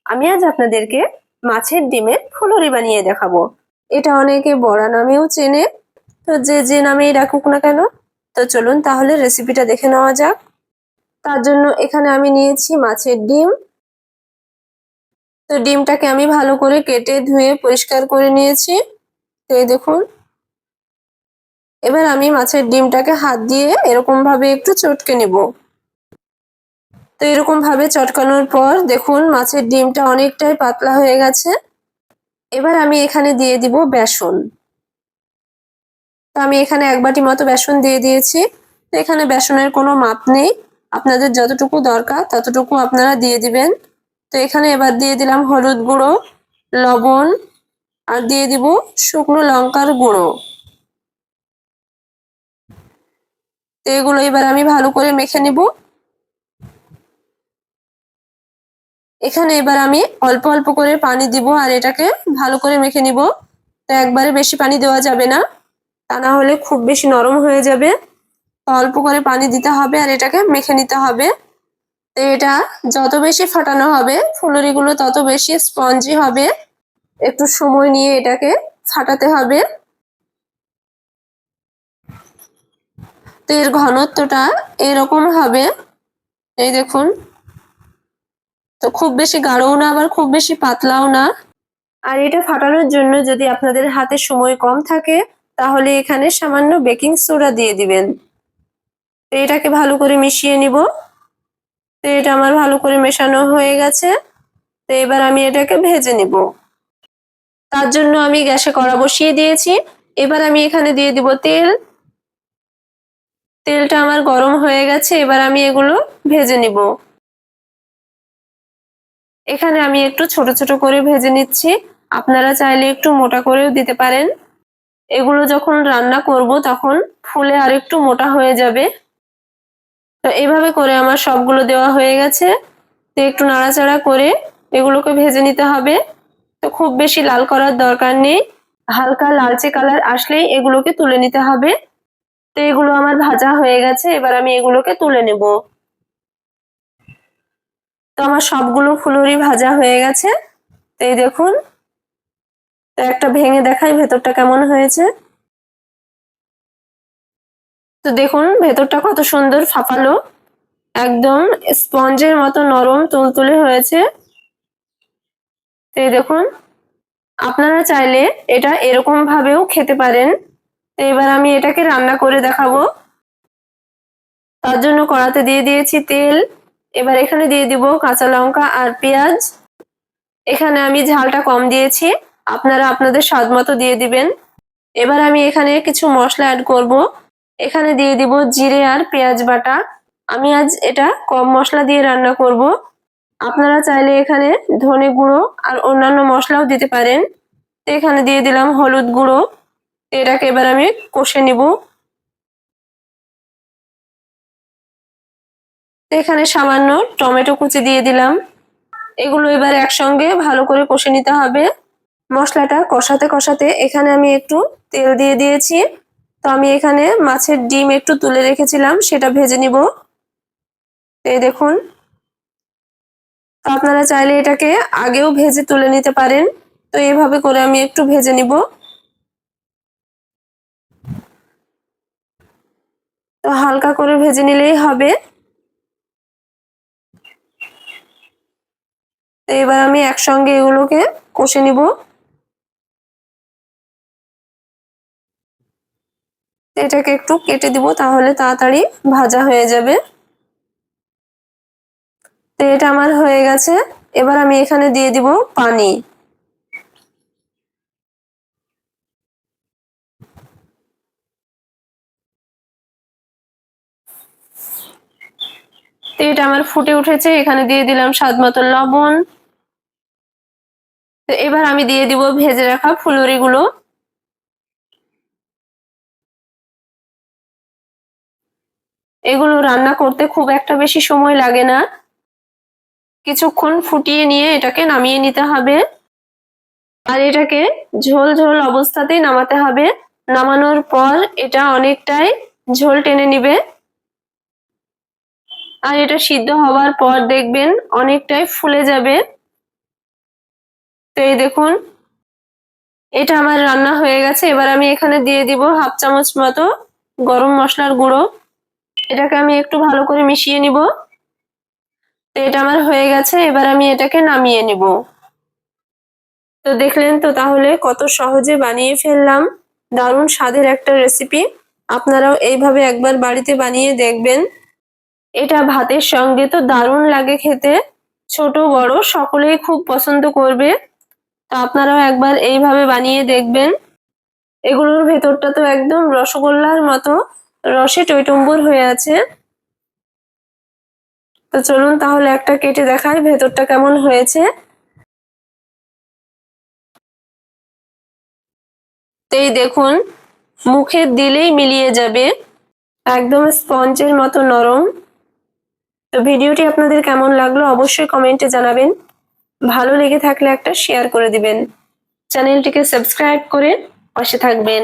আমি আজ আপনাদেরকে মাছের ডিমের ফুলুরি বানিয়ে দেখাবো। এটা অনেকে বড়া নামেও চেনে, তো যে যে নামেই রাখুক না কেন। তো চলুন তাহলে রেসিপিটা দেখে নেওয়া যাক। তার জন্য এখানে আমি নিয়েছি মাছের ডিম। তো ডিমটাকে আমি ভালো করে কেটে ধুয়ে পরিষ্কার করে নিয়েছি। তো এই দেখুন, এবার আমি মাছের ডিমটাকে হাত দিয়ে এরকম ভাবে একটু চটকে নেব। তো এরকম ভাবে চটকানোর পর দেখুন মাছের ডিমটা অনেকটাই পাতলা হয়ে গেছে। এবার আমি এখানে দিয়ে দিব বেসন। তো আমি এখানে 1 বাটি মতো বেসন দিয়ে দিয়েছি। তো এখানে বেসনের কোনো মাপ নেই, আপনাদের যতটুকু দরকার ততটুকু আপনারা দিয়ে দিবেন। তো এখানে এবার দিয়ে দিলাম হলুদ গুঁড়ো, লবণ, আর দিয়ে দিব শুকনো লঙ্কার গুঁড়ো। তো এগুলো এবার আমি ভালো করে মেখে নিব। এখানে এবার আমি অল্প অল্প করে পানি দিব আর এটাকে ভালো করে মেখে নিব। তো একবারে বেশি পানি দেওয়া যাবে না, তা না হলে খুব বেশি নরম হয়ে যাবে। তো অল্প করে পানি দিতে হবে আর এটাকে মেখে নিতে হবে। তো এটা যত বেশি ফাটানো হবে ফুলুরিগুলো তত বেশি স্পঞ্জি হবে। একটু সময় নিয়ে এটাকে ফাটাতে হবে। তো এর ঘনত্বটা এরকম হবে, এই দেখুন। তো খুব বেশি গাঢ়ও না আবার খুব বেশি পাতলাও না। আর এটা ফাটানোর জন্য যদি আপনাদের হাতে সময় কম থাকে তাহলে এখানে সামান্য বেকিং সোডা দিয়ে দিবেন। তো এটাকে ভালো করে মিশিয়ে নিব। তো এটা আমার ভালো করে মেশানো হয়ে গেছে। তো এবার আমি এটাকে ভেজে নিব। তার জন্য আমি গ্যাসে কড়া বসিয়ে দিয়েছি। এবার আমি এখানে দিয়ে দিব তেল। তেলটা আমার গরম হয়ে গেছে, এবার আমি এগুলো ভেজে নিব। এখানে আমি একটু ছোট ছোট করে ভেজে নিচ্ছি, আপনারা চাইলে একটু মোটা করেও দিতে পারেন। এগুলো যখন রান্না করব তখন ফুলে আর একটু মোটা হয়ে যাবে। তো এইভাবে করে আমার সবগুলো দেওয়া হয়ে গেছে। তো একটু নাড়াচাড়া করে এগুলোকে ভেজে নিতে হবে। তো খুব বেশি লাল করার দরকার নেই, হালকা লালচে কালার আসলেই এগুলোকে তুলে নিতে হবে। তো এগুলো আমার ভাজা হয়ে গেছে, এবার আমি এগুলোকে তুলে নেব। তো আমার সবগুলো ফুলুরি ভাজা হয়ে গেছে। তো এই দেখুন, তো একটা ভেঙে দেখাই ভেতরটা কেমন হয়েছে। তো দেখুন ভেতরটা কত সুন্দর ফাঁপালো, একদম স্পঞ্জের মতো নরম তুলতুলে হয়েছে। তো এই দেখুন, আপনারা চাইলে এটা এরকম ভাবেও খেতে পারেন। তো এবার আমি এটাকে রান্না করে দেখাবো। তার জন্য কড়াতে দিয়ে দিয়েছি তেল। এবার এখানে দিয়ে দিব কাঁচা লঙ্কা আর পেঁয়াজ। এখানে আমি ঝালটা কম দিয়েছি, আপনারা আপনাদের স্বাদ মতো দিয়ে দিবেন। এবার আমি এখানে কিছু মশলা অ্যাড করব। এখানে দিয়ে দিব জিরে আর পেঁয়াজ বাটা। আমি আজ এটা কম মশলা দিয়ে রান্না করব। আপনারা চাইলে এখানে ধনে গুঁড়ো আর অন্যান্য মশলাও দিতে পারেন। এখানে দিয়ে দিলাম হলুদ গুঁড়ো। এটাকে এবার আমি কষে নিব। এখানে সামান্য টমেটো কুচি দিয়ে দিলাম। এগুলো এবার একসঙ্গে ভালো করে কষে নিতে হবে। মশলাটা কষাতে কষাতে এখানে আমি একটু তেল দিয়ে দিয়েছি। তো আমি এখানে মাছের ডিম একটু তুলে রেখেছিলাম, সেটা ভেজে নিব। এই দেখুন, তো আপনারা চাইলে এটাকে আগেও ভেজে তুলে নিতে পারেন। তো এইভাবে করে আমি একটু ভেজে নিব। তো হালকা করে ভেজে নিলেই হবে। তো এবার আমি একসঙ্গে এগুলোকে কষে নিব। এটাকে একটু কেটে দিব, তাহলে তাড়াতাড়ি ভাজা হয়ে যাবে। তো এটা আমার হয়ে গেছে। এবার আমি এখানে দিয়ে দিব পানি। তো এটা আমার ফুটে উঠেছে, এখানে দিয়ে দিলাম স্বাদ মতো লবণ। তো এবার আমি দিয়ে দিব ভেজে রাখা ফুলুরিগুলো। এগুলো রান্না করতে খুব একটা বেশি সময় লাগে না, কিছুক্ষণ ফুটিয়ে নিয়ে এটাকে নামিয়ে নিতে হবে। আর এটাকে ঝোল ঝোল অবস্থাতেই নামাতে হবে। নামানোর পর এটা অনেকটাই ঝোল টেনে নিবে। আর এটা সিদ্ধ হওয়ার পর দেখবেন অনেকটাই ফুলে যাবে। তো এই দেখুন এটা আমার রান্না হয়ে গেছে। এবার আমি এখানে দিয়ে দিব 1/2 চামচ মতো গরম মশলার গুঁড়ো। এটাকে আমি একটু ভালো করে মিশিয়ে নিব। তো এটা আমার হয়ে গেছে, এবার আমি এটাকে নামিয়ে নিব। তো দেখলেন তো তাহলে কত সহজে বানিয়ে ফেললাম দারুণ স্বাদের একটা রেসিপি। আপনারাও এইভাবে একবার বাড়িতে বানিয়ে দেখবেন। এটা ভাতের সঙ্গে তো দারুণ লাগে খেতে, ছোট বড় সকলেই খুব পছন্দ করবে। তো আপনারাও একবার এইভাবে বানিয়ে দেখবেন। এগুলোর ভেতরটা তো একদম রসগোল্লার মতো রসে টইটুম্বুর হয়ে আছে। তো চলুন তাহলে একটা কেটে দেখাই ভেতরটা কেমন হয়েছে। এই দেখুন মুখে দিলেই মিলিয়ে যাবে, একদম স্পঞ্জের মতো নরম। তো ভিডিওটি আপনাদের কেমন লাগলো অবশ্যই কমেন্টে জানাবেন। ভালো লেগে থাকলে একটা শেয়ার করে দিবেন। চ্যানেলটিকে সাবস্ক্রাইব করে পাশে থাকবেন।